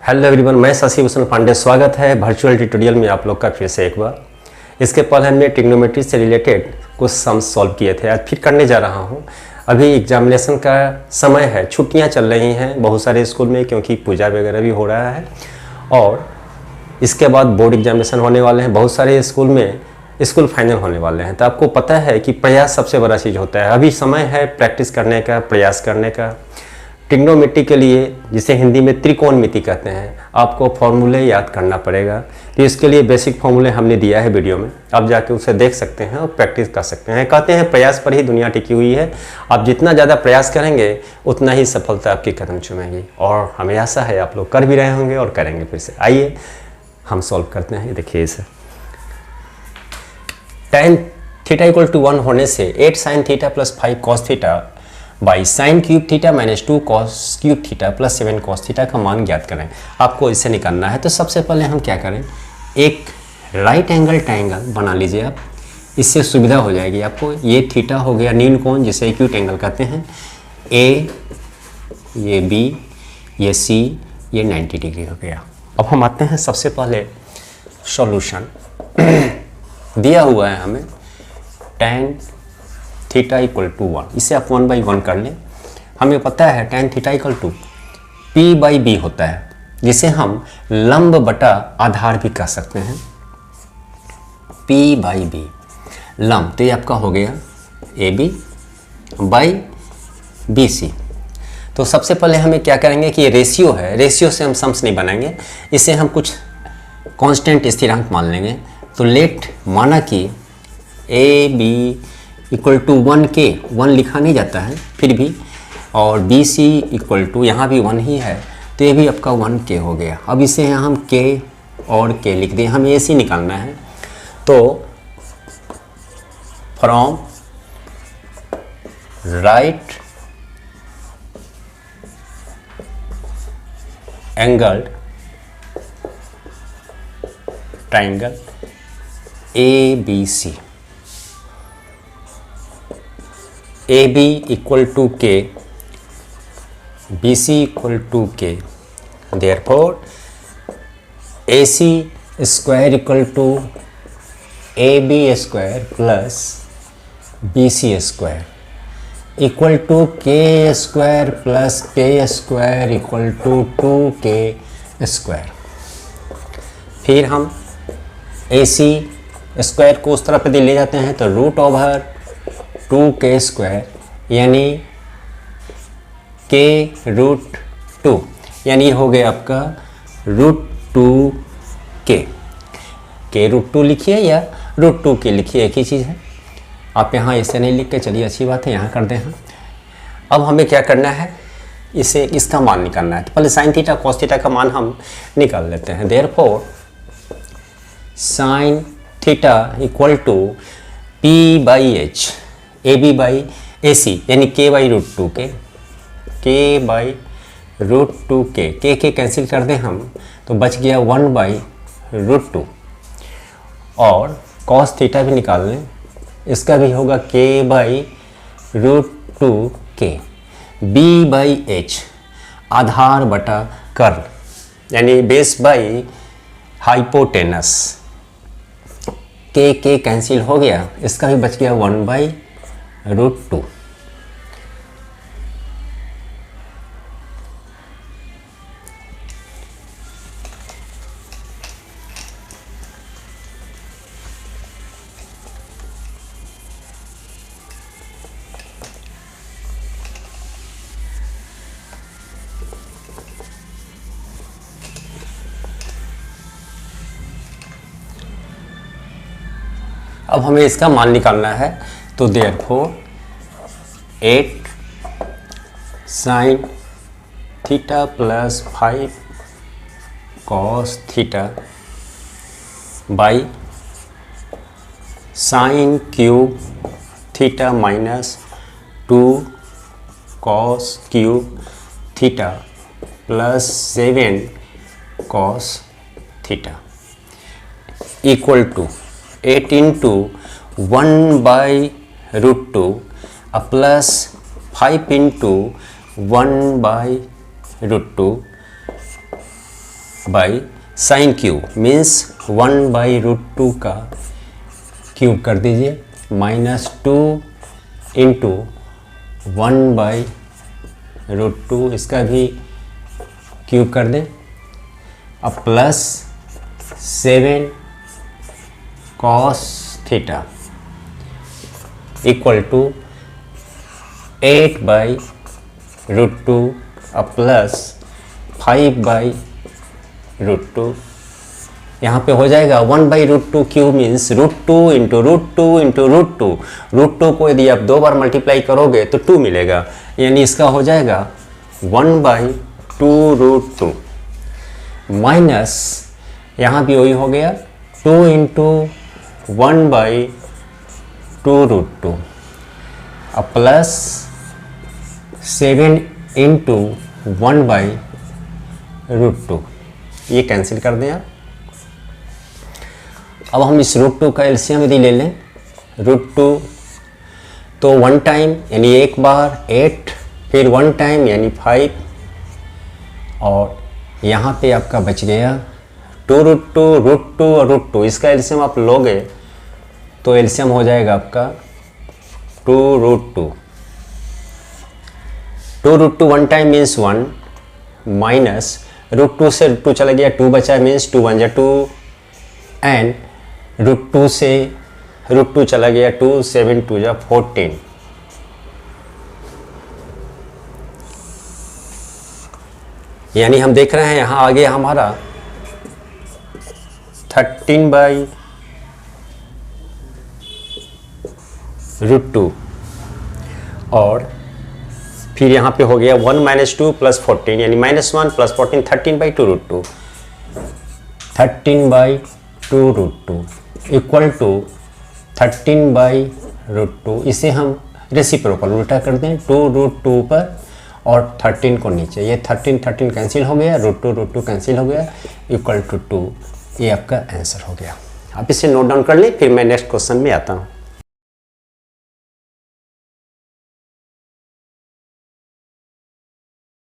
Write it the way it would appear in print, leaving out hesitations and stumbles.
Hello everyone, मैं शशि भूषण पांडे। स्वागत है वर्चुअल ट्यूटोरियल में आप लोग का फिर से एक बार। इसके पहले हमने ट्रिग्नोमेट्री से रिलेटेड कुछ सम्स सॉल्व किए थे, आज फिर करने जा रहा हूं। अभी एग्जामिनेशन का समय है, छुट्टियां चल रही हैं बहुत सारे स्कूल में क्योंकि पूजा वगैरह भी हो रहा है और इसके बाद बोर्ड एग्जामिनेशन होने वाले हैं। बहुत सारे स्कूल में स्कूल फाइनल होने वाले हैं, तो आपको पता है कि प्रयास सबसे बड़ा चीज़ होता है। अभी समय है प्रैक्टिस करने का, प्रयास करने का। ट्रिग्नोमेट्री के लिए, जिसे हिंदी में त्रिकोणमिति कहते हैं, आपको फॉर्मूले याद करना पड़ेगा। तो इसके लिए बेसिक फॉर्मूले हमने दिया है वीडियो में, आप जाके उसे देख सकते हैं और प्रैक्टिस कर सकते हैं। कहते हैं प्रयास पर ही दुनिया टिकी हुई है। आप जितना ज़्यादा प्रयास करेंगे उतना ही सफलता आपकी कदम चूमेगी, और हमें आशा है आप लोग कर भी रहे होंगे और करेंगे फिर से। आइए हम सॉल्व करते हैं। देखिए इसे, tan थीटा इक्वल टू 1 होने से 8 sin theta plus 5 cos theta by sine cube theta minus 2 cos cube theta plus 7 cos theta का मान ज्ञात करें। आपको इसे निकालना है। तो सबसे पहले हम क्या करें, एक राइट एंगल ट्रायंगल बना लीजिए आप, इससे सुविधा हो जाएगी आपको। ये थीटा हो गया नील कोण, जिसे एक्यूट एंगल कहते हैं। ए, ये बी, ये सी, ये 90 डिग्री हो गया। अब हम आते हैं सबसे पहले सॉल्यूशन। दिया हुआ है हमें tan थीटा इक्वल टू 1, इसे आप 1/1 कर लें। हमें पता है tan theta equal to p/b होता है, जिसे हम लंब बटा आधार भी कह सकते हैं। p/b लंब, तो ये आपका हो गया AB बाई BC। तो सबसे पहले हमें क्या करेंगे कि ये रेशियो है, रेशियो से हम सम्स नहीं बनाएंगे, इसे हम कुछ कांस्टेंट स्थिरांक मान लेंगे। तो लेट माना कि AB इक्वल टू 1K, 1 लिखा नहीं जाता है फिर भी, और BC इक्वल टू यहाँ भी 1 ही है, तो ये भी आपका 1K हो गया। अब इसे यहाँ हम K और K लिख दें, हमें AC निकालना है। तो from right angle triangle ABC, AB equal to K, BC equal to K, therefore AC square equal to AB square plus BC square equal to K square plus K square equal to 2K square. फिर हम AC square को उस तरफ यदि ले जाते हैं तो रूट ओवर 2K स्क्वायर यानी K रूट 2, यानी हो गया आपका रूट 2K। K रूट 2 लिखिए या रूट 2K लिखिए, एक ही चीज़ है। आप यहाँ ऐसे नहीं लिख के चलिए, अच्छी बात है, यहाँ कर दें हम। अब हमें क्या करना है, इसे इसका मान निकालना है। तो पहले साइन थीटा कॉस थीटा का मान हम निकाल लेते हैं। Therefore sine theta equal to P/H AB by AC यानी K by root 2K, K by root 2K, K cancel कर दें हम तो बच गया 1/√2, और cos थीटा भी निकाल लें, इसका भी होगा K by root 2K। B/H आधार बटा कर्ल यानी base by hypotenuse, K cancel हो गया, इसका भी बच गया 1/√2। अब हमें इसका मान निकालना है। तो therefore 8 sin theta plus 5 cos theta by sine cube theta minus 2 cos cube theta plus 7 cos theta equal to 8 into 1/√2 plus 5 into 1/√2 by sine cube means 1/√2 का क्यूब कर दीजिए, -2 इंटू 1/√2 इसका भी क्यूब कर दें। अब plus 7 cos theta equal to 8/√2 अब plus 5/√2। यहाँ पे हो जाएगा 1/√2 क्यूब मीन्स √2 इंटू √2 इंटू √2। √2 को यदि आप 2 बार मल्टीप्लाई करोगे तो 2 मिलेगा, यानी इसका हो जाएगा 1/2√2 माइनस यहाँ भी वही हो गया 2 इंटू 1/2√2 अब प्लस 7 इंटू 1/√2। ये कैंसिल कर दें आप। अब हम इस √2 का एलसीएम यदि ले लें, √2 तो 1 टाइम यानी एक बार 8, फिर 1 टाइम यानी 5, और यहाँ पे आपका बच गया 2√2 √2 और √2। इसका एलसीएम आप लोगे तो एलसीएम हो जाएगा आपका 2√2। 2√2 1 टाइम मीन्स 1 माइनस √2 से √2 चला गया, 2 बचा मीन्स 2 1 2 एंड √2 से √2 चला गया 2 7 2 14। यानी हम देख रहे हैं यहाँ आगे हमारा 13/√2 और फिर यहाँ पे हो गया 1 - 2 + 14 यानी -1 + 14 13/2√2। 13/2√2 इक्वल टू 13/√2। इसे हम रेसिप्रोकल उल्टा कर दें 2√2 पर और 13 को नीचे, ये 13 कैंसिल हो गया, √2 कैंसिल हो गया, इक्वल टू 2। ये आपका आंसर हो गया। आप इसे नोट डाउन कर लें, फिर मैं नेक्स्ट क्वेश्चन में आता हूँ।